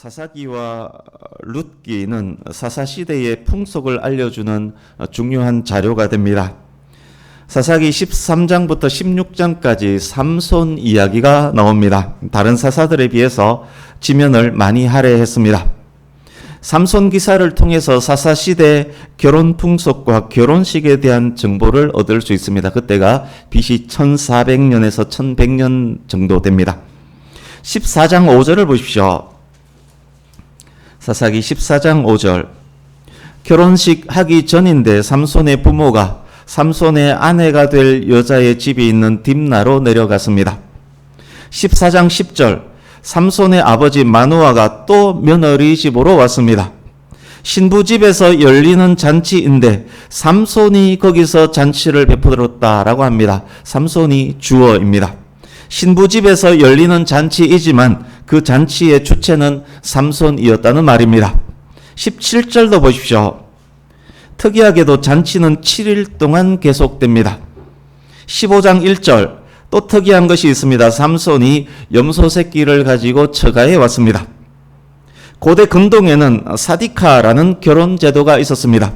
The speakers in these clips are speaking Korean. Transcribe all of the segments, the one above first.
사사기와 룻기는 사사시대의 풍속을 알려주는 중요한 자료가 됩니다. 사사기 13장부터 16장까지 삼손 이야기가 나옵니다. 다른 사사들에 비해서 지면을 많이 할애했습니다. 삼손 기사를 통해서 사사시대 결혼 풍속과 결혼식에 대한 정보를 얻을 수 있습니다. 그때가 BC 1400년에서 1100년 정도 됩니다. 14장 5절을 보십시오. 사사기 14장 5절. 결혼식 하기 전인데 삼손의 부모가 삼손의 아내가 될 여자의 집이 있는 딥나로 내려갔습니다. 14장 10절. 삼손의 아버지 마누아가 또 며느리 집으로 왔습니다. 신부 집에서 열리는 잔치인데 삼손이 거기서 잔치를 베풀었다라고 합니다. 삼손이 주어입니다. 신부 집에서 열리는 잔치이지만 그 잔치의 주체는 삼손이었다는 말입니다. 17절도 보십시오. 특이하게도 잔치는 7일 동안 계속됩니다. 15장 1절 또 특이한 것이 있습니다. 삼손이 염소 새끼를 가지고 처가에 왔습니다. 고대 근동에는 사디카라는 결혼 제도가 있었습니다.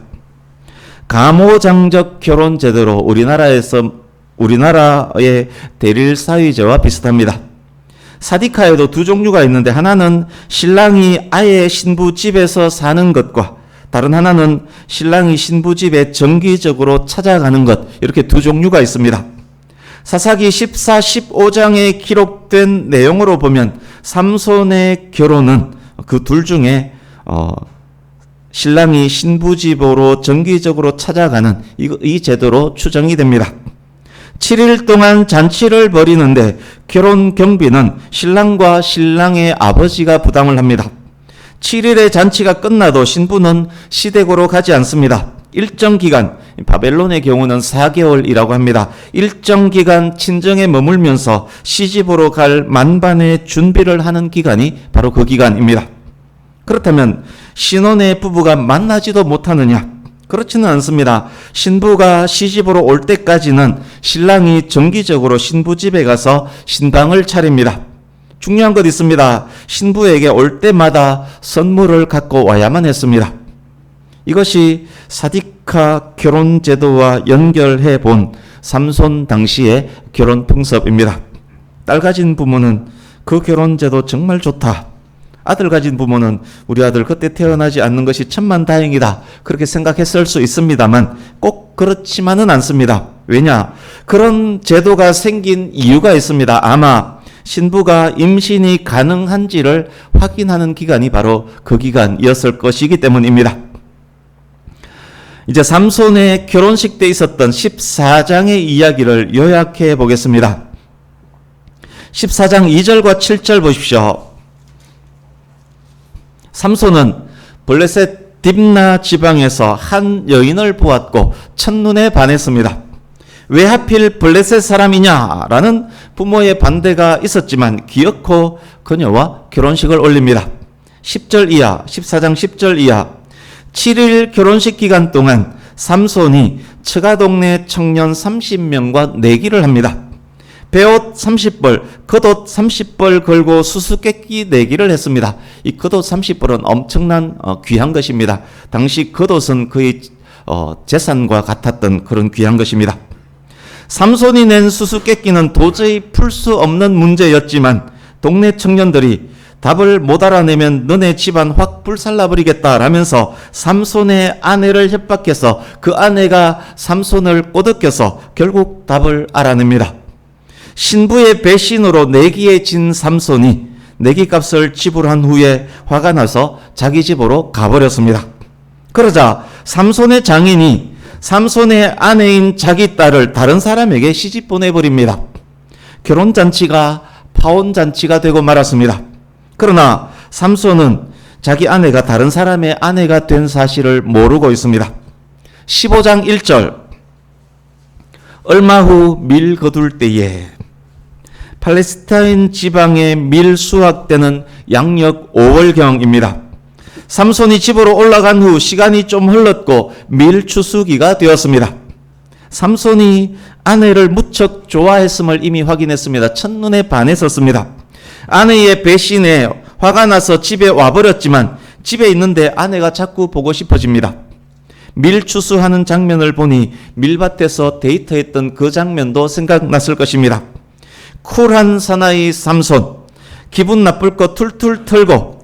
가모장적 결혼 제도로 우리나라의 대릴 사위제와 비슷합니다. 사디카에도 두 종류가 있는데 하나는 신랑이 아예 신부 집에서 사는 것과 다른 하나는 신랑이 신부 집에 정기적으로 찾아가는 것, 이렇게 두 종류가 있습니다. 사사기 14, 15장에 기록된 내용으로 보면 삼손의 결혼은 그 둘 중에 신랑이 신부 집으로 정기적으로 찾아가는 이 제도로 추정이 됩니다. 7일 동안 잔치를 벌이는데 결혼 경비는 신랑과 신랑의 아버지가 부담을 합니다. 7일의 잔치가 끝나도 신부는 시댁으로 가지 않습니다. 일정 기간, 바벨론의 경우는 4개월이라고 합니다. 일정 기간 친정에 머물면서 시집으로 갈 만반의 준비를 하는 기간이 바로 그 기간입니다. 그렇다면 신혼의 부부가 만나지도 못하느냐? 그렇지는 않습니다. 신부가 시집으로 올 때까지는 신랑이 정기적으로 신부 집에 가서 신방을 차립니다. 중요한 것 있습니다. 신부에게 올 때마다 선물을 갖고 와야만 했습니다. 이것이 사디카 결혼 제도와 연결해 본 삼손 당시의 결혼 풍습입니다. 딸 가진 부모는 그 결혼 제도 정말 좋다. 아들 가진 부모는 우리 아들 그때 태어나지 않는 것이 천만다행이다. 그렇게 생각했을 수 있습니다만 꼭 그렇지만은 않습니다. 왜냐? 그런 제도가 생긴 이유가 있습니다. 아마 신부가 임신이 가능한지를 확인하는 기간이 바로 그 기간이었을 것이기 때문입니다. 이제 삼손의 결혼식 때 있었던 14장의 이야기를 요약해 보겠습니다. 14장 2절과 7절 보십시오. 삼손은 블레셋 딥나 지방에서 한 여인을 보았고 첫눈에 반했습니다. 왜 하필 블레셋 사람이냐라는 부모의 반대가 있었지만 기어코 그녀와 결혼식을 올립니다. 10절 이하, 14장 10절 이하. 7일 결혼식 기간 동안 삼손이 처가 동네 청년 30명과 내기를 합니다. 베옷 30벌, 겉옷 30벌 걸고 수수께끼 내기를 했습니다. 이 겉옷 30벌은 엄청난 귀한 것입니다. 당시 겉옷은 거의 재산과 같았던 그런 귀한 것입니다. 삼손이 낸 수수께끼는 도저히 풀 수 없는 문제였지만 동네 청년들이 답을 못 알아내면 너네 집안 확 불살라버리겠다라면서 삼손의 아내를 협박해서 그 아내가 삼손을 꼬드겨서 결국 답을 알아냅니다. 신부의 배신으로 내기에 진 삼손이 내기값을 지불한 후에 화가 나서 자기 집으로 가버렸습니다. 그러자 삼손의 장인이 삼손의 아내인 자기 딸을 다른 사람에게 시집 보내버립니다. 결혼잔치가 파혼잔치가 되고 말았습니다. 그러나 삼손은 자기 아내가 다른 사람의 아내가 된 사실을 모르고 있습니다. 15장 1절. 얼마 후 밀 거둘 때에 팔레스타인 지방의 밀 수확 때는 양력 5월경입니다. 삼손이 집으로 올라간 후 시간이 좀 흘렀고 밀 추수기가 되었습니다. 삼손이 아내를 무척 좋아했음을 이미 확인했습니다. 첫눈에 반했었습니다. 아내의 배신에 화가 나서 집에 와버렸지만 집에 있는데 아내가 자꾸 보고 싶어집니다. 밀 추수하는 장면을 보니 밀밭에서 데이트했던 그 장면도 생각났을 것입니다. 쿨한 사나이 삼손, 기분 나쁜 거 툴툴 털고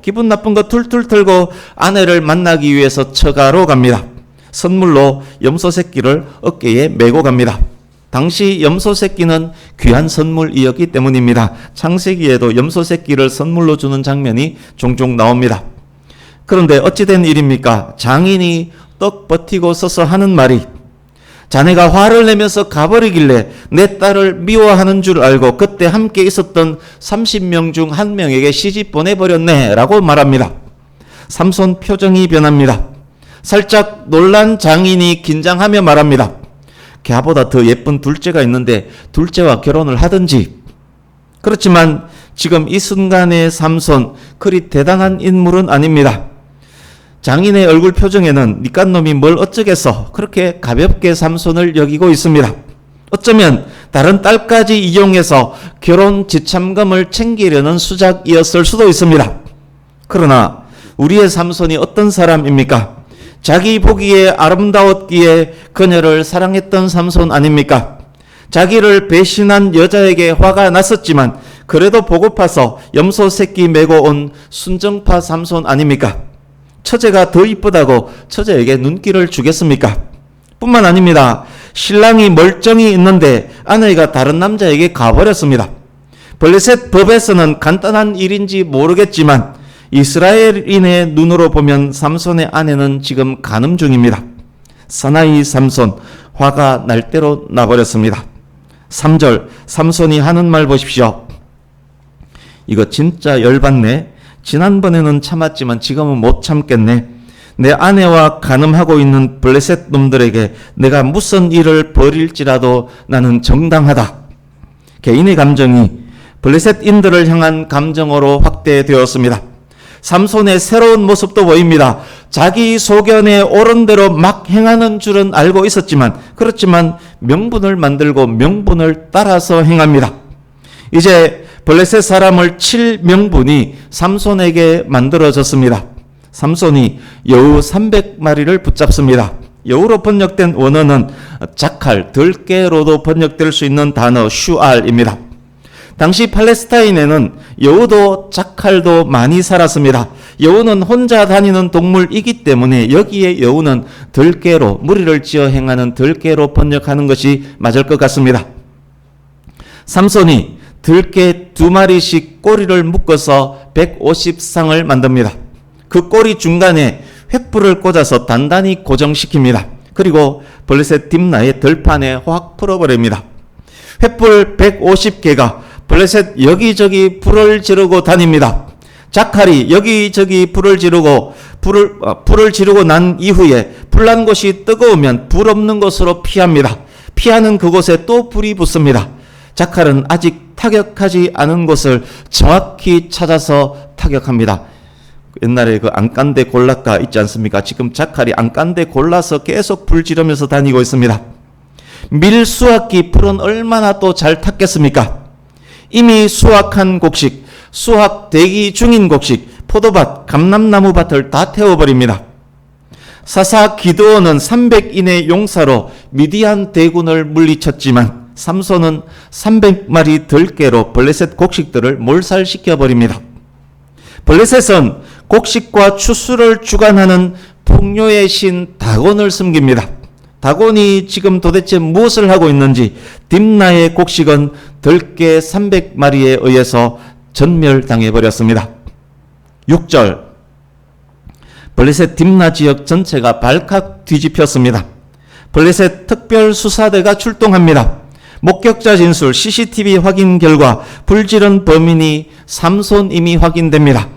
아내를 만나기 위해서 처가로 갑니다. 선물로 염소 새끼를 어깨에 메고 갑니다. 당시 염소 새끼는 귀한 선물이었기 때문입니다. 창세기에도 염소 새끼를 선물로 주는 장면이 종종 나옵니다. 그런데 어찌된 일입니까? 장인이 떡 버티고 서서 하는 말이, 자네가 화를 내면서 가버리길래 내 딸을 미워하는 줄 알고 그때 함께 있었던 30명 중 한 명에게 시집 보내버렸네 라고 말합니다. 삼손 표정이 변합니다. 살짝 놀란 장인이 긴장하며 말합니다. 걔보다 더 예쁜 둘째가 있는데 둘째와 결혼을 하든지. 그렇지만 지금 이 순간의 삼손, 그리 대단한 인물은 아닙니다. 장인의 얼굴 표정에는 니깐 놈이 뭘 어쩌겠어, 그렇게 가볍게 삼손을 여기고 있습니다. 어쩌면 다른 딸까지 이용해서 결혼 지참금을 챙기려는 수작이었을 수도 있습니다. 그러나 우리의 삼손이 어떤 사람입니까? 자기 보기에 아름다웠기에 그녀를 사랑했던 삼손 아닙니까? 자기를 배신한 여자에게 화가 났었지만 그래도 보고파서 염소 새끼 메고 온 순정파 삼손 아닙니까? 처제가 더 이쁘다고 처제에게 눈길을 주겠습니까? 뿐만 아닙니다. 신랑이 멀쩡히 있는데 아내가 다른 남자에게 가버렸습니다. 블레셋 법에서는 간단한 일인지 모르겠지만 이스라엘인의 눈으로 보면 삼손의 아내는 지금 간음 중입니다. 사나이 삼손, 화가 날 대로 나버렸습니다. 3절, 삼손이 하는 말 보십시오. 이거 진짜 열받네. 지난번에는 참았지만 지금은 못 참겠네. 내 아내와 간음하고 있는 블레셋 놈들에게 내가 무슨 일을 벌일지라도 나는 정당하다. 개인의 감정이 블레셋인들을 향한 감정으로 확대되었습니다. 삼손의 새로운 모습도 보입니다. 자기 소견에 옳은 대로 막 행하는 줄은 알고 있었지만, 그렇지만 명분을 만들고 명분을 따라서 행합니다. 이제 블레셋 사람을 칠 명분이 삼손에게 만들어졌습니다. 삼손이 여우 300마리를 붙잡습니다. 여우로 번역된 원어는 자칼, 들깨로도 번역될 수 있는 단어 슈알입니다. 당시 팔레스타인에는 여우도 자칼도 많이 살았습니다. 여우는 혼자 다니는 동물이기 때문에 여기에 여우는 들깨로, 무리를 지어 행하는 들깨로 번역하는 것이 맞을 것 같습니다. 삼손이 들깨 2마리씩 꼬리를 묶어서 150상을 만듭니다. 그 꼬리 중간에 횃불을 꽂아서 단단히 고정시킵니다. 그리고 블레셋 딥나의 들판에 확 풀어버립니다. 횃불 150개가 블레셋 여기저기 불을 지르고 다닙니다. 자칼이 여기저기 불을 지르고 난 이후에 불난 곳이 뜨거우면 불 없는 곳으로 피합니다. 피하는 그곳에 또 불이 붙습니다. 자칼은 아직 타격하지 않은 곳을 정확히 찾아서 타격합니다. 옛날에 그 안간대 골라가 있지 않습니까? 지금 자칼이 안간대 골라서 계속 불 지르면서 다니고 있습니다. 밀 수확기 불은 얼마나 또 잘 탔겠습니까? 이미 수확한 곡식, 수확 대기 중인 곡식, 포도밭, 감람나무 밭을 다 태워버립니다. 사사 기드온은 300인의 용사로 미디안 대군을 물리쳤지만 삼손은 300마리 들깨로 블레셋 곡식들을 몰살시켜버립니다. 블레셋은 곡식과 추수를 주관하는 풍요의 신 다곤을 섬깁니다. 다곤이 지금 도대체 무엇을 하고 있는지 딥나의 곡식은 들깨 300마리에 의해서 전멸당해버렸습니다. 6절, 블레셋 딥나 지역 전체가 발칵 뒤집혔습니다. 블레셋 특별수사대가 출동합니다. 목격자 진술, CCTV 확인 결과 불지른 범인이 삼손임이 확인됩니다.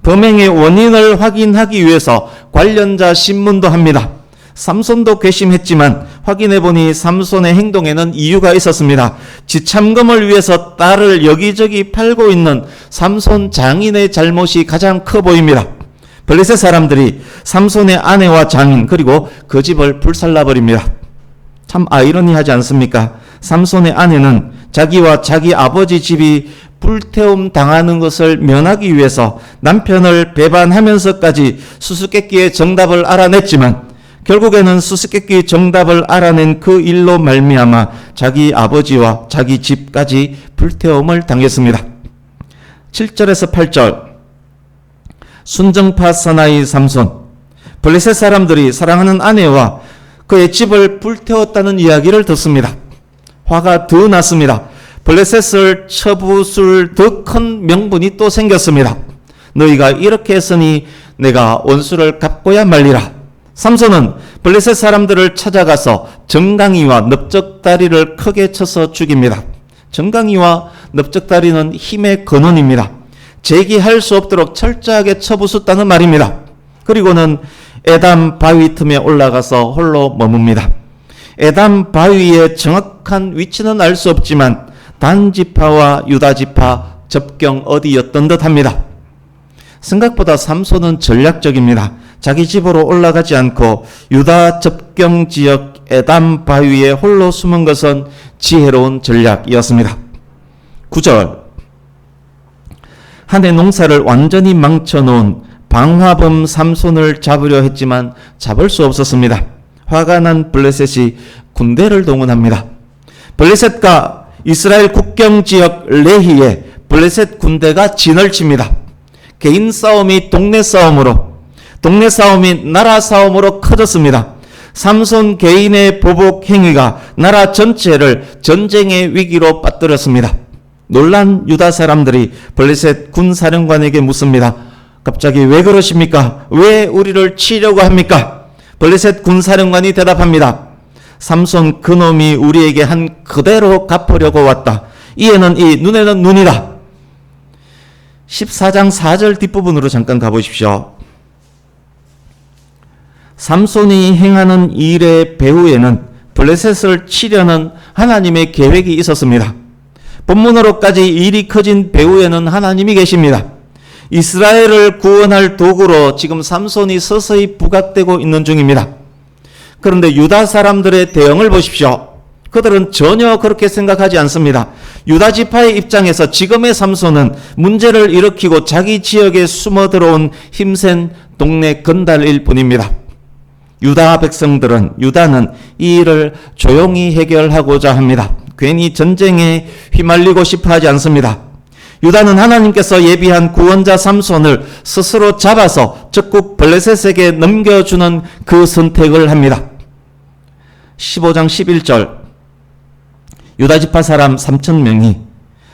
범행의 원인을 확인하기 위해서 관련자 신문도 합니다. 삼손도 괘씸했지만 확인해보니 삼손의 행동에는 이유가 있었습니다. 지참금을 위해서 딸을 여기저기 팔고 있는 삼손 장인의 잘못이 가장 커 보입니다. 블레셋 사람들이 삼손의 아내와 장인 그리고 그 집을 불살라버립니다. 참 아이러니하지 않습니까? 삼손의 아내는 자기와 자기 아버지 집이 불태움 당하는 것을 면하기 위해서 남편을 배반하면서까지 수수께끼의 정답을 알아냈지만 결국에는 수수께끼의 정답을 알아낸 그 일로 말미암아 자기 아버지와 자기 집까지 불태움을 당했습니다. 7절에서 8절 순정파 사나이 삼손, 블레셋 사람들이 사랑하는 아내와 그의 집을 불태웠다는 이야기를 듣습니다. 화가 더 났습니다. 블레셋을 쳐부술 더 큰 명분이 또 생겼습니다. 너희가 이렇게 했으니 내가 원수를 갚고야 말리라. 삼손은 블레셋 사람들을 찾아가서 정강이와 넓적다리를 크게 쳐서 죽입니다. 정강이와 넓적다리는 힘의 근원입니다. 제기할 수 없도록 철저하게 쳐부쉈다는 말입니다. 그리고는 에담 바위 틈에 올라가서 홀로 머뭅니다. 에담 바위의 정확한 위치는 알 수 없지만 단지파와 유다지파 접경 어디였던 듯합니다. 생각보다 삼손은 전략적입니다. 자기 집으로 올라가지 않고 유다 접경 지역 에담 바위에 홀로 숨은 것은 지혜로운 전략이었습니다. 9절 한 해 농사를 완전히 망쳐놓은 방화범 삼손을 잡으려 했지만 잡을 수 없었습니다. 화가 난 블레셋이 군대를 동원합니다. 블레셋과 이스라엘 국경 지역 레히에 블레셋 군대가 진을 칩니다. 개인 싸움이 동네 싸움으로, 동네 싸움이 나라 싸움으로 커졌습니다. 삼손 개인의 보복 행위가 나라 전체를 전쟁의 위기로 빠뜨렸습니다. 놀란 유다 사람들이 블레셋 군사령관에게 묻습니다. 갑자기 왜 그러십니까? 왜 우리를 치려고 합니까? 블레셋 군사령관이 대답합니다. 삼손 그놈이 우리에게 한 그대로 갚으려고 왔다. 이에는 이, 눈에는 눈이다. 14장 4절 뒷부분으로 잠깐 가보십시오. 삼손이 행하는 일의 배후에는 블레셋을 치려는 하나님의 계획이 있었습니다. 본문으로까지 일이 커진 배후에는 하나님이 계십니다. 이스라엘을 구원할 도구로 지금 삼손이 서서히 부각되고 있는 중입니다. 그런데 유다 사람들의 대응을 보십시오. 그들은 전혀 그렇게 생각하지 않습니다. 유다 지파의 입장에서 지금의 삼손은 문제를 일으키고 자기 지역에 숨어 들어온 힘센 동네 건달일 뿐입니다. 유다 백성들은, 유다는 이 일을 조용히 해결하고자 합니다. 괜히 전쟁에 휘말리고 싶어 하지 않습니다. 유다는 하나님께서 예비한 구원자 삼손을 스스로 잡아서 적국 블레셋에게 넘겨주는 그 선택을 합니다. 15장 11절 유다지파 사람 3,000명이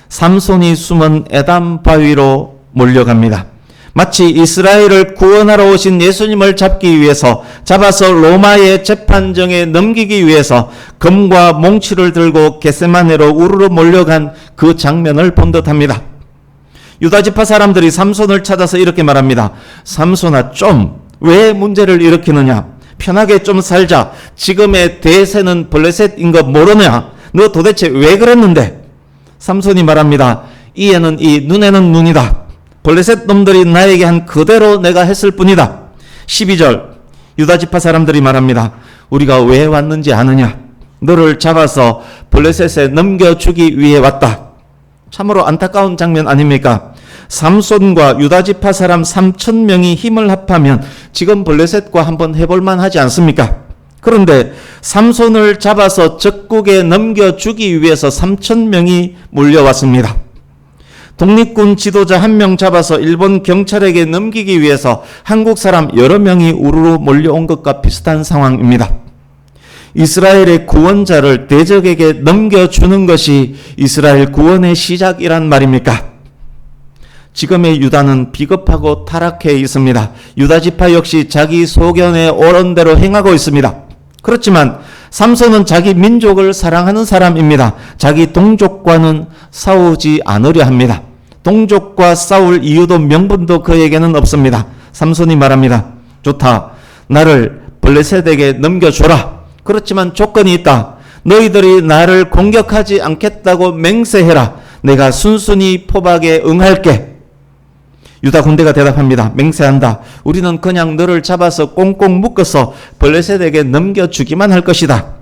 삼손이 숨은 에담 바위로 몰려갑니다. 마치 이스라엘을 구원하러 오신 예수님을 잡기 위해서, 잡아서 로마의 재판정에 넘기기 위해서 검과 몽치를 들고 겟세마네로 우르르 몰려간 그 장면을 본 듯합니다. 유다지파 사람들이 삼손을 찾아서 이렇게 말합니다. 삼손아, 좀 왜 문제를 일으키느냐? 편하게 좀 살자. 지금의 대세는 블레셋인 거 모르냐? 너 도대체 왜 그랬는데? 삼손이 말합니다. 이에는 이, 눈에는 눈이다. 블레셋 놈들이 나에게 한 그대로 내가 했을 뿐이다. 12절 유다지파 사람들이 말합니다. 우리가 왜 왔는지 아느냐? 너를 잡아서 블레셋에 넘겨주기 위해 왔다. 참으로 안타까운 장면 아닙니까? 삼손과 유다지파 사람 3,000명이 힘을 합하면 지금 블레셋과 한번 해볼만 하지 않습니까? 그런데 삼손을 잡아서 적국에 넘겨주기 위해서 3,000명이 몰려왔습니다. 독립군 지도자 한 명 잡아서 일본 경찰에게 넘기기 위해서 한국 사람 여러 명이 우르르 몰려온 것과 비슷한 상황입니다. 이스라엘의 구원자를 대적에게 넘겨주는 것이 이스라엘 구원의 시작이란 말입니까? 지금의 유다는 비겁하고 타락해 있습니다. 유다지파 역시 자기 소견에 옳은 대로 행하고 있습니다. 그렇지만 삼손은 자기 민족을 사랑하는 사람입니다. 자기 동족과는 싸우지 않으려 합니다. 동족과 싸울 이유도 명분도 그에게는 없습니다. 삼손이 말합니다. 좋다. 나를 블레셋에게 넘겨줘라. 그렇지만 조건이 있다. 너희들이 나를 공격하지 않겠다고 맹세해라. 내가 순순히 포박에 응할게. 유다 군대가 대답합니다. 맹세한다. 우리는 그냥 너를 잡아서 꽁꽁 묶어서 블레셋에게 넘겨주기만 할 것이다.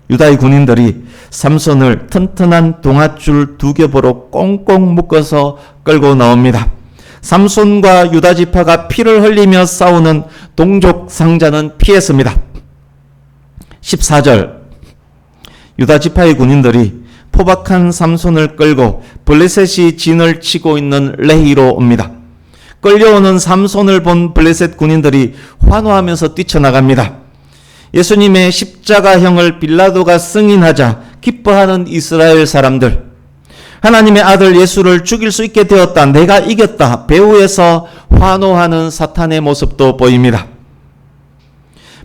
유다의 군인들이 삼손을 튼튼한 동아줄 2겹으로 꽁꽁 묶어서 끌고 나옵니다. 삼손과 유다 지파가 피를 흘리며 싸우는 동족 상자는 피했습니다. 14절, 유다 지파의 군인들이 포박한 삼손을 끌고 블레셋이 진을 치고 있는 레히로 옵니다. 끌려오는 삼손을 본 블레셋 군인들이 환호하면서 뛰쳐나갑니다. 예수님의 십자가형을 빌라도가 승인하자 기뻐하는 이스라엘 사람들, 하나님의 아들 예수를 죽일 수 있게 되었다, 내가 이겼다, 배후에서 환호하는 사탄의 모습도 보입니다.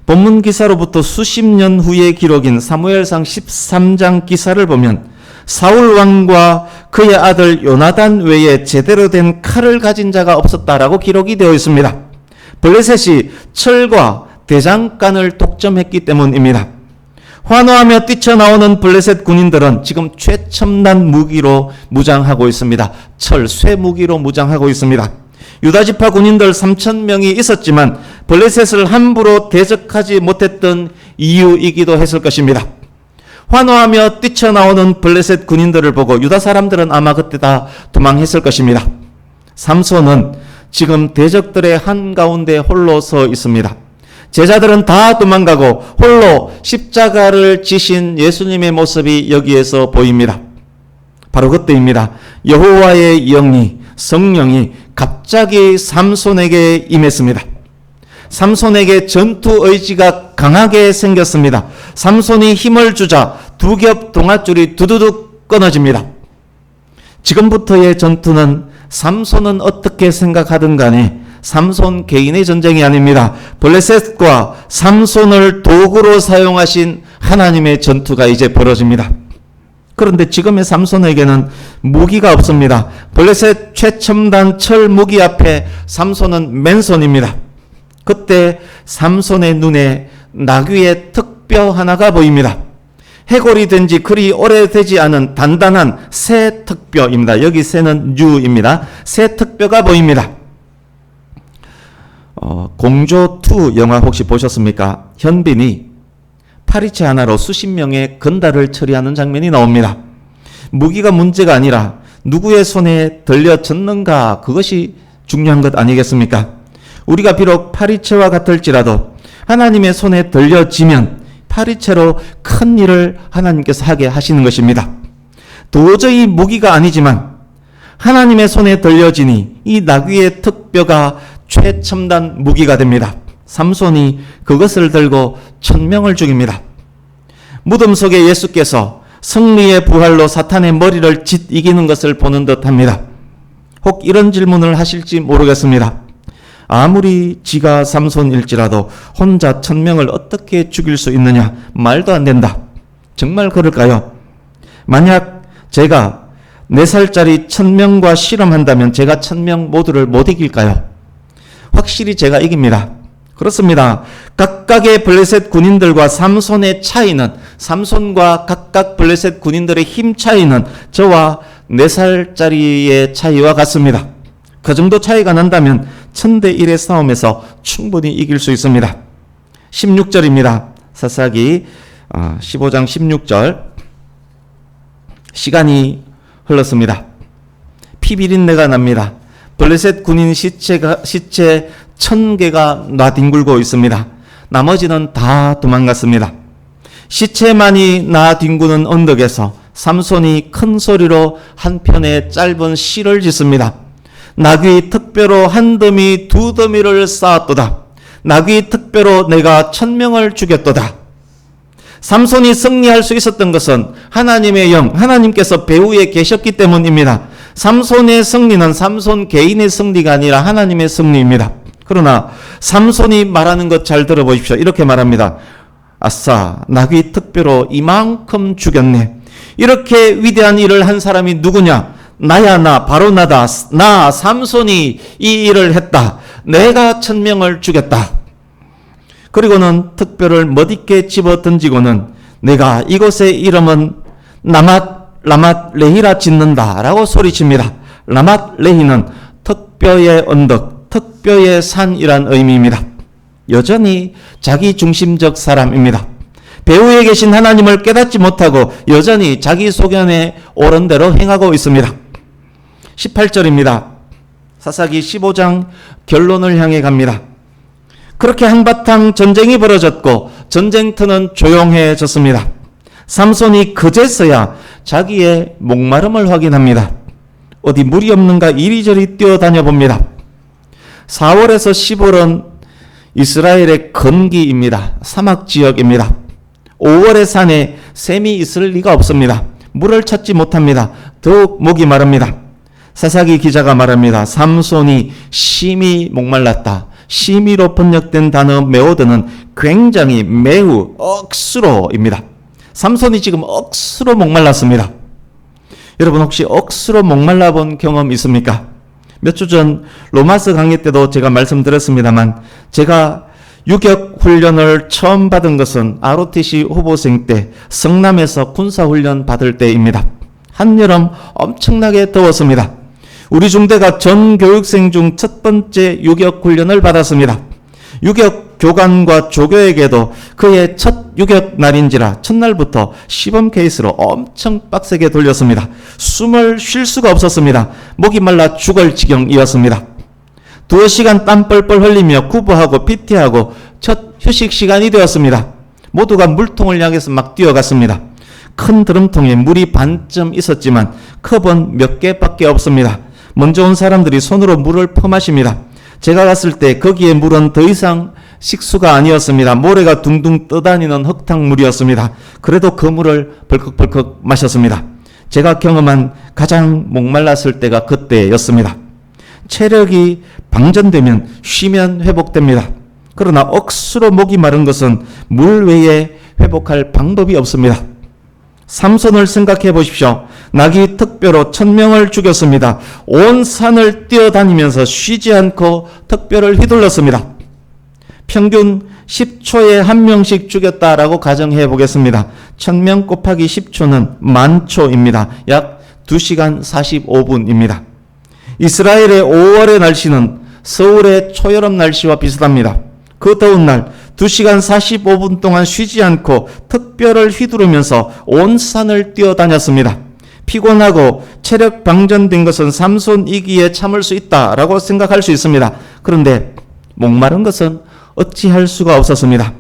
본문 기사로부터 수십 년 후의 기록인 사무엘상 13장 기사를 보면 사울 왕과 그의 아들 요나단 외에 제대로 된 칼을 가진 자가 없었다라고 기록이 되어 있습니다. 블레셋이 철과 대장간을 독점했기 때문입니다. 환호하며 뛰쳐나오는 블레셋 군인들은 지금 최첨단 무기로 무장하고 있습니다. 철, 쇠무기로 무장하고 있습니다. 유다지파 군인들 3,000명이 있었지만 블레셋을 함부로 대적하지 못했던 이유이기도 했을 것입니다. 환호하며 뛰쳐나오는 블레셋 군인들을 보고 유다 사람들은 아마 그때 다 도망했을 것입니다. 삼손은 지금 대적들의 한가운데 홀로 서 있습니다. 제자들은 다 도망가고 홀로 십자가를 지신 예수님의 모습이 여기에서 보입니다. 바로 그때입니다. 여호와의 영이, 성령이 갑자기 삼손에게 임했습니다. 삼손에게 전투 의지가 강하게 생겼습니다. 삼손이 힘을 주자 2겹 동아줄이 두두둑 끊어집니다. 지금부터의 전투는 삼손은 어떻게 생각하든 간에 삼손 개인의 전쟁이 아닙니다. 블레셋과 삼손을 도구로 사용하신 하나님의 전투가 이제 벌어집니다. 그런데 지금의 삼손에게는 무기가 없습니다. 블레셋 최첨단 철 무기 앞에 삼손은 맨손입니다. 그때 삼손의 눈에 나귀의 턱뼈 하나가 보입니다. 해골이 된 지 그리 오래되지 않은 단단한 새 턱뼈입니다. 여기 새는 유입니다. 새 턱뼈가 보입니다. 공조2 영화 혹시 보셨습니까? 현빈이 파리채 하나로 수십 명의 건달을 처리하는 장면이 나옵니다. 무기가 문제가 아니라 누구의 손에 들려졌는가, 그것이 중요한 것 아니겠습니까? 우리가 비록 파리채와 같을지라도 하나님의 손에 들려지면 파리채로 큰 일을 하나님께서 하게 하시는 것입니다. 도저히 무기가 아니지만 하나님의 손에 들려지니 이 나귀의 턱뼈가 최첨단 무기가 됩니다. 삼손이 그것을 들고 1,000명을 죽입니다. 무덤 속에 예수께서 승리의 부활로 사탄의 머리를 짓 이기는 것을 보는 듯합니다. 혹 이런 질문을 하실지 모르겠습니다. 아무리 지가 삼손일지라도 혼자 1,000명을 어떻게 죽일 수 있느냐? 말도 안 된다. 정말 그럴까요? 만약 제가 4살짜리 1,000명과 실험한다면 제가 1,000명 모두를 못 이길까요? 확실히 제가 이깁니다. 그렇습니다. 각각의 블레셋 군인들과 삼손의 차이는, 삼손과 각각 블레셋 군인들의 힘 차이는 저와 4살짜리의 차이와 같습니다. 그 정도 차이가 난다면 1000대1의 싸움에서 충분히 이길 수 있습니다. 16절입니다. 사사기 15장 16절. 시간이 흘렀습니다. 피 비린내가 납니다. 블레셋 군인 시체 1,000개가 나뒹굴고 있습니다. 나머지는 다 도망갔습니다. 시체만이 나뒹구는 언덕에서 삼손이 큰 소리로 한편의 짧은 시를 짓습니다. 나귀 턱뼈로 한 더미 2더미를 쌓았도다. 나귀 턱뼈로 내가 1,000명을 죽였도다. 삼손이 승리할 수 있었던 것은 하나님의 영, 하나님께서 배후에 계셨기 때문입니다. 삼손의 승리는 삼손 개인의 승리가 아니라 하나님의 승리입니다. 그러나 삼손이 말하는 것 잘 들어보십시오. 이렇게 말합니다. 아싸, 나귀 턱뼈로 이만큼 죽였네. 이렇게 위대한 일을 한 사람이 누구냐? 나야, 나, 바로 나다. 나 삼손이 이 일을 했다. 내가 1,000명을 죽였다. 그리고는 턱뼈를 멋있게 집어 던지고는 내가 이곳의 이름은 라맛 레히라 짓는다 라고 소리칩니다. 라맛 레히는 턱뼈의 언덕, 턱뼈의 산이란 의미입니다. 여전히 자기 중심적 사람입니다. 배후에 계신 하나님을 깨닫지 못하고 여전히 자기 소견에 옳은 대로 행하고 있습니다. 18절입니다. 사사기 15장 결론을 향해 갑니다. 그렇게 한바탕 전쟁이 벌어졌고 전쟁터는 조용해졌습니다. 삼손이 그제서야 자기의 목마름을 확인합니다. 어디 물이 없는가 이리저리 뛰어다녀 봅니다. 4월에서 10월은 이스라엘의 건기입니다. 사막 지역입니다. 5월의 산에 샘이 있을 리가 없습니다. 물을 찾지 못합니다. 더욱 목이 마릅니다. 사사기 기자가 말합니다. 삼손이 심히 목말랐다. 심히로 번역된 단어 메오드는 굉장히 매우 억수로입니다. 삼손이 지금 억수로 목말랐습니다. 여러분 혹시 억수로 목말라 본 경험 있습니까? 몇 주 전 로마서 강의 때도 제가 말씀드렸습니다만 제가 유격 훈련을 처음 받은 것은 ROTC 후보생 때 성남에서 군사훈련 받을 때입니다. 한여름 엄청나게 더웠습니다. 우리 중대가 전 교육생 중 첫 번째 유격 훈련을 받았습니다. 유격 교관과 조교에게도 그의 첫 유격 날인지라 첫날부터 시범 케이스로 엄청 빡세게 돌렸습니다. 숨을 쉴 수가 없었습니다. 목이 말라 죽을 지경이었습니다. 2시간 땀 뻘뻘 흘리며 구보하고 PT하고 첫 휴식 시간이 되었습니다. 모두가 물통을 향해서 막 뛰어갔습니다. 큰 드럼통에 물이 반쯤 있었지만 컵은 몇 개밖에 없습니다. 먼저 온 사람들이 손으로 물을 퍼마십니다. 제가 갔을 때 거기에 물은 더 이상 식수가 아니었습니다. 모래가 둥둥 떠다니는 흙탕물이었습니다. 그래도 그 물을 벌컥벌컥 마셨습니다. 제가 경험한 가장 목말랐을 때가 그때였습니다. 체력이 방전되면 쉬면 회복됩니다. 그러나 억수로 목이 마른 것은 물 외에 회복할 방법이 없습니다. 삼손을 생각해 보십시오. 나귀 특뼈로 1000명을 죽였습니다. 온 산을 뛰어다니면서 쉬지 않고 특뼈를 휘둘렀습니다. 평균 10초에 1명씩 죽였다라고 가정해 보겠습니다. 1000명 곱하기 10초는 10,000초입니다. 약 2시간 45분입니다. 이스라엘의 5월의 날씨는 서울의 초여름 날씨와 비슷합니다. 그 더운 날 2시간 45분 동안 쉬지 않고 특별을 휘두르면서 온 산을 뛰어다녔습니다. 피곤하고 체력 방전된 것은 삼손이기에 참을 수 있다라고 생각할 수 있습니다. 그런데 목마른 것은 어찌할 수가 없었습니다.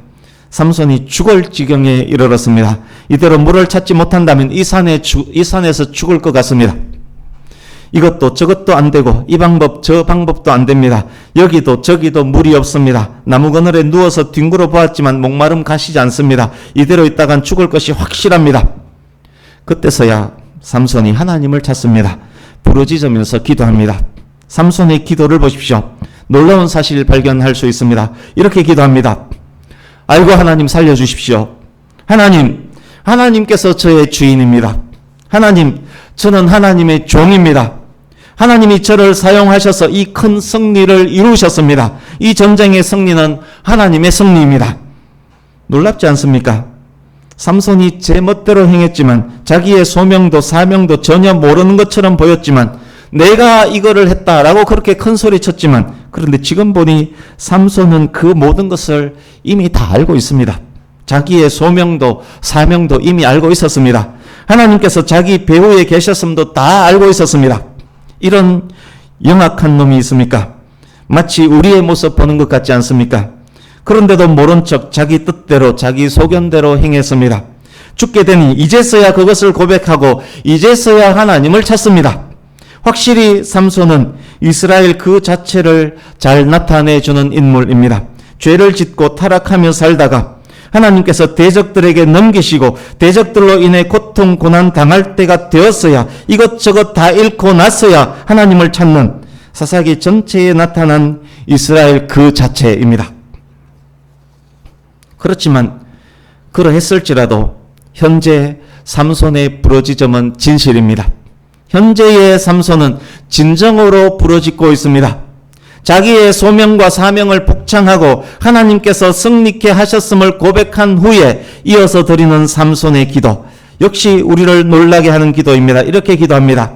삼손이 죽을 지경에 이르렀습니다. 이대로 물을 찾지 못한다면 이 산에서 죽을 것 같습니다. 이것도 저것도 안 되고 이 방법 저 방법도 안 됩니다. 여기도 저기도 물이 없습니다. 나무 그늘에 누워서 뒹굴어 보았지만 목마름 가시지 않습니다. 이대로 있다간 죽을 것이 확실합니다. 그때서야 삼손이 하나님을 찾습니다. 부르짖으면서 기도합니다. 삼손의 기도를 보십시오. 놀라운 사실을 발견할 수 있습니다. 이렇게 기도합니다. 아이고 하나님 살려주십시오. 하나님께서 저의 주인입니다. 하나님, 저는 하나님의 종입니다. 하나님이 저를 사용하셔서 이 큰 승리를 이루셨습니다. 이 전쟁의 승리는 하나님의 승리입니다. 놀랍지 않습니까? 삼손이 제 멋대로 행했지만 자기의 소명도 사명도 전혀 모르는 것처럼 보였지만 내가 이거를 했다라고 그렇게 큰 소리 쳤지만 그런데 지금 보니 삼손은 그 모든 것을 이미 다 알고 있습니다. 자기의 소명도 사명도 이미 알고 있었습니다. 하나님께서 자기 배후에 계셨음도 다 알고 있었습니다. 이런 영악한 놈이 있습니까? 마치 우리의 모습 보는 것 같지 않습니까? 그런데도 모른 척 자기 뜻대로 자기 소견대로 행했습니다. 죽게 되니 이제서야 그것을 고백하고 이제서야 하나님을 찾습니다. 확실히 삼손은 이스라엘 그 자체를 잘 나타내주는 인물입니다. 죄를 짓고 타락하며 살다가 하나님께서 대적들에게 넘기시고 대적들로 인해 고통 고난 당할 때가 되었어야 이것저것 다 잃고 났어야 하나님을 찾는 사사기 전체에 나타난 이스라엘 그 자체입니다. 그렇지만 그러했을지라도 현재 삼손의 부르짖음은 진실입니다. 현재의 삼손은 진정으로 부르짖고 있습니다. 자기의 소명과 사명을 복창하고 하나님께서 승리케 하셨음을 고백한 후에 이어서 드리는 삼손의 기도, 역시 우리를 놀라게 하는 기도입니다. 이렇게 기도합니다.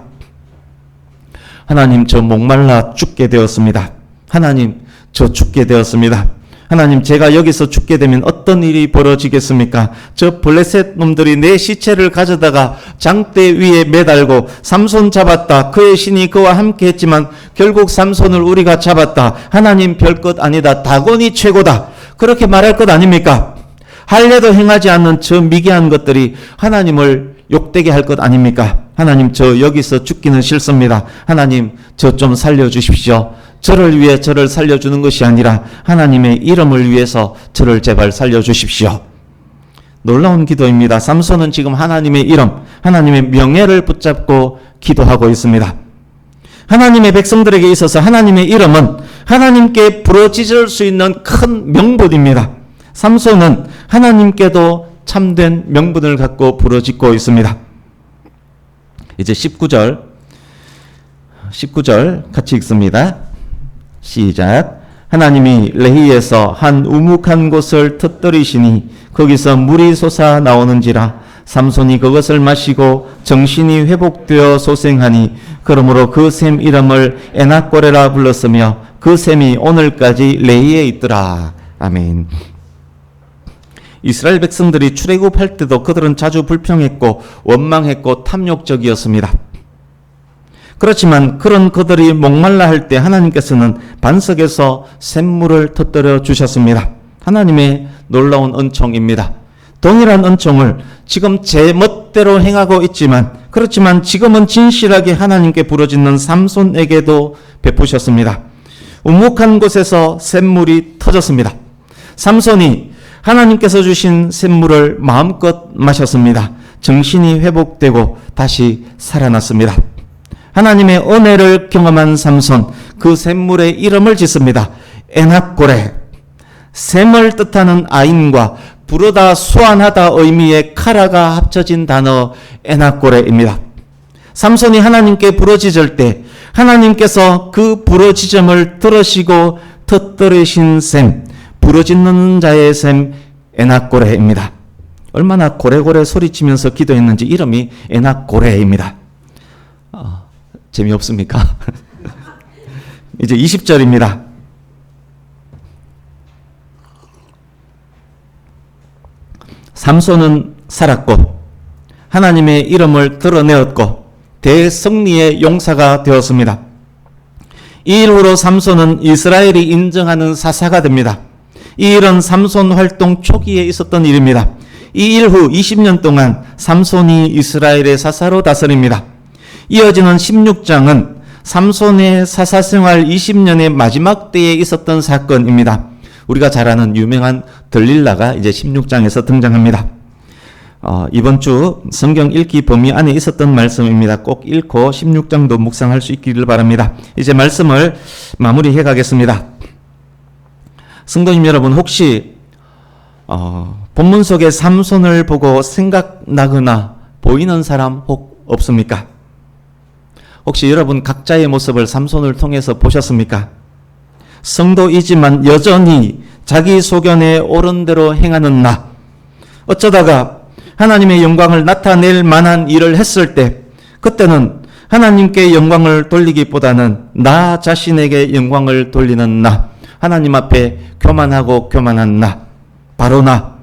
하나님, 저 목말라 죽게 되었습니다. 하나님, 저 죽게 되었습니다. 하나님, 제가 여기서 죽게 되면 어떤 일이 벌어지겠습니까? 저 블레셋 놈들이 내 시체를 가져다가 장대 위에 매달고 삼손 잡았다. 그의 신이 그와 함께 했지만 결국 삼손을 우리가 잡았다. 하나님, 별것 아니다. 다곤이 최고다. 그렇게 말할 것 아닙니까? 할례도 행하지 않는 저 미개한 것들이 하나님을 욕되게 할 것 아닙니까? 하나님, 저 여기서 죽기는 싫습니다. 하나님, 저 좀 살려주십시오. 저를 위해 저를 살려주는 것이 아니라 하나님의 이름을 위해서 저를 제발 살려주십시오. 놀라운 기도입니다. 삼손은 지금 하나님의 이름, 하나님의 명예를 붙잡고 기도하고 있습니다. 하나님의 백성들에게 있어서 하나님의 이름은 하나님께 부러지질 수 있는 큰 명분입니다. 삼손은 하나님께도 참된 명분을 갖고 부러지고 있습니다. 이제 19절 같이 읽습니다. 시작. 하나님이 레히에서 한 우묵한 곳을 터뜨리시니 거기서 물이 솟아 나오는지라. 삼손이 그것을 마시고 정신이 회복되어 소생하니 그러므로 그 샘 이름을 에낙고레라 불렀으며 그 샘이 오늘까지 레히에 있더라. 아멘. 이스라엘 백성들이 출애굽할 때도 그들은 자주 불평했고 원망했고 탐욕적이었습니다. 그렇지만 그런 그들이 목말라 할 때 하나님께서는 반석에서 샘물을 터뜨려 주셨습니다. 하나님의 놀라운 은총입니다. 동일한 은총을 지금 제 멋대로 행하고 있지만, 그렇지만 지금은 진실하게 하나님께 부르짖는 삼손에게도 베푸셨습니다. 우묵한 곳에서 샘물이 터졌습니다. 삼손이 하나님께서 주신 샘물을 마음껏 마셨습니다. 정신이 회복되고 다시 살아났습니다. 하나님의 은혜를 경험한 삼손, 그 샘물의 이름을 짓습니다. 에낙고레. 샘을 뜻하는 아인과 부르다 수완하다 의미의 카라가 합쳐진 단어 에낙고레입니다. 삼손이 하나님께 부르짖을 때 하나님께서 그 부르짖음을 들으시고 터뜨리신 샘, 부르짖는 자의 샘 에낙고레입니다. 얼마나 고래고래 소리치면서 기도했는지 이름이 에낙고레입니다. 재미없습니까? 이제 20절입니다. 삼손은 살았고 하나님의 이름을 드러내었고 대승리의 용사가 되었습니다. 이 일후로 삼손은 이스라엘이 인정하는 사사가 됩니다. 이 일은 삼손 활동 초기에 있었던 일입니다. 이 일 후 20년 동안 삼손이 이스라엘의 사사로 다스립니다. 이어지는 16장은 삼손의 사사생활 20년의 마지막 때에 있었던 사건입니다. 우리가 잘 아는 유명한 들릴라가 이제 16장에서 등장합니다. 이번 주 성경 읽기 범위 안에 있었던 말씀입니다. 꼭 읽고 16장도 묵상할 수 있기를 바랍니다. 이제 말씀을 마무리해 가겠습니다. 성도님 여러분, 혹시 본문 속의 삼손을 보고 생각나거나 보이는 사람 혹 없습니까? 혹시 여러분 각자의 모습을 삼손을 통해서 보셨습니까? 성도이지만 여전히 자기 소견에 옳은 대로 행하는 나, 어쩌다가 하나님의 영광을 나타낼 만한 일을 했을 때 그때는 하나님께 영광을 돌리기보다는 나 자신에게 영광을 돌리는 나, 하나님 앞에 교만한 나, 바로 나,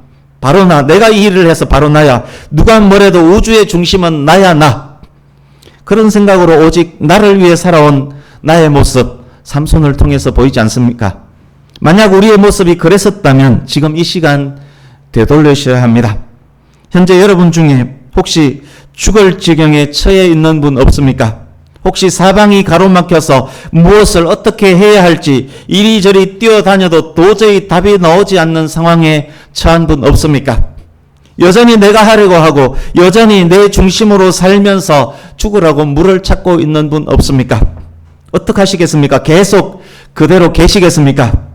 내가 이 일을 해서 바로 나야, 누가 뭐래도 우주의 중심은 나야 나, 그런 생각으로 오직 나를 위해 살아온 나의 모습, 삼손을 통해서 보이지 않습니까? 만약 우리의 모습이 그랬었다면 지금 이 시간 되돌리셔야 합니다. 현재 여러분 중에 혹시 죽을 지경에 처해 있는 분 없습니까? 혹시 사방이 가로막혀서 무엇을 어떻게 해야 할지 이리저리 뛰어다녀도 도저히 답이 나오지 않는 상황에 처한 분 없습니까? 여전히 내가 하려고 하고 여전히 내 중심으로 살면서 죽으라고 물을 찾고 있는 분 없습니까? 어떻게 하시겠습니까? 계속 그대로 계시겠습니까?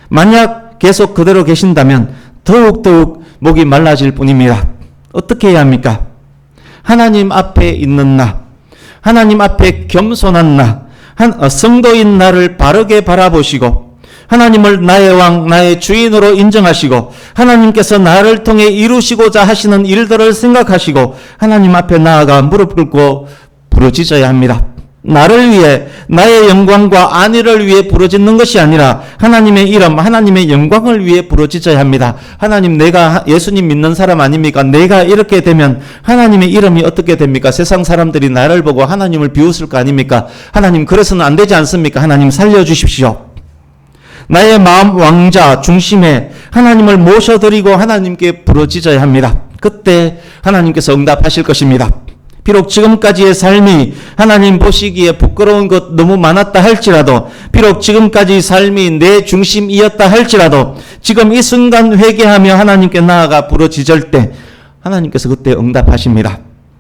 만약 계속 그대로 계신다면 더욱더욱 목이 말라질 뿐입니다. 어떻게 해야 합니까? 하나님 앞에 있는 나, 하나님 앞에 겸손한 나, 성도인 나를 바르게 바라보시고 하나님을 나의 왕, 나의 주인으로 인정하시고 하나님께서 나를 통해 이루시고자 하시는 일들을 생각하시고 하나님 앞에 나아가 무릎 꿇고 부르짖어야 합니다. 나를 위해, 나의 영광과 안위를 위해 부르짖는 것이 아니라 하나님의 이름, 하나님의 영광을 위해 부르짖어야 합니다. 하나님, 내가 예수님 믿는 사람 아닙니까? 내가 이렇게 되면 하나님의 이름이 어떻게 됩니까? 세상 사람들이 나를 보고 하나님을 비웃을 거 아닙니까? 하나님, 그래서는 안 되지 않습니까? 하나님 살려주십시오. 나의 마음 왕자 중심에 하나님을 모셔드리고 하나님께 부르짖어야 합니다. 그때 하나님께서 응답하실 것입니다. 비록 지금까지의 삶이 하나님 보시기에 부끄러운 것 너무 많았다 할지라도, 비록 지금까지 삶이 내 중심이었다 할지라도, 지금 이 순간 회개하며 하나님께 나아가 부르짖을 때 하나님께서 그때 응답하십니다.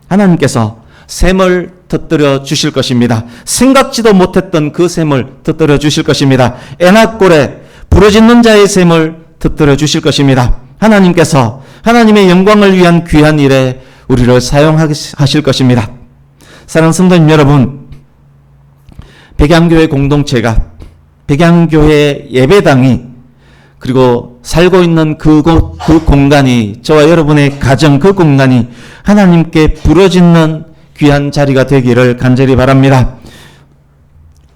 하나님께서 샘을 터뜨려 주실 것입니다. 생각지도 못했던 그 샘을 터뜨려 주실 것입니다. 에낙골에 부르짖는 자의 샘을 터뜨려 주실 것입니다. 하나님께서 하나님의 영광을 위한 귀한 일에 우리를 사용하실 것입니다. 사랑하는 성도님 여러분, 백양교회 공동체가, 백양교회 예배당이, 그리고 살고 있는 그곳, 그 공간이, 저와 여러분의 가정 그 공간이 하나님께 부르짖는 귀한 자리가 되기를 간절히 바랍니다.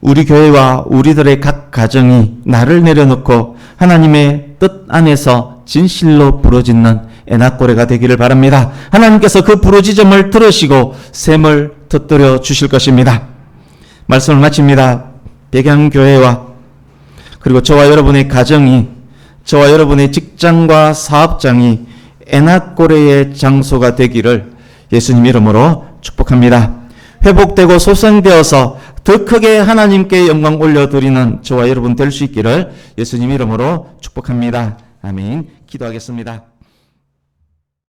우리 교회와 우리들의 각 가정이 나를 내려놓고 하나님의 뜻 안에서 진실로 부르짖는 에낙고레가 되기를 바랍니다. 하나님께서 그 부르짖음을 들으시고 샘을 터뜨려 주실 것입니다. 말씀을 마칩니다. 백양교회와 그리고 저와 여러분의 가정이, 저와 여러분의 직장과 사업장이 에낙고레의 장소가 되기를 예수님 이름으로 축복합니다. 회복되고 소생되어서 더 크게 하나님께 영광 올려드리는 저와 여러분 될 수 있기를 예수님 이름으로 축복합니다. 아멘. 기도하겠습니다.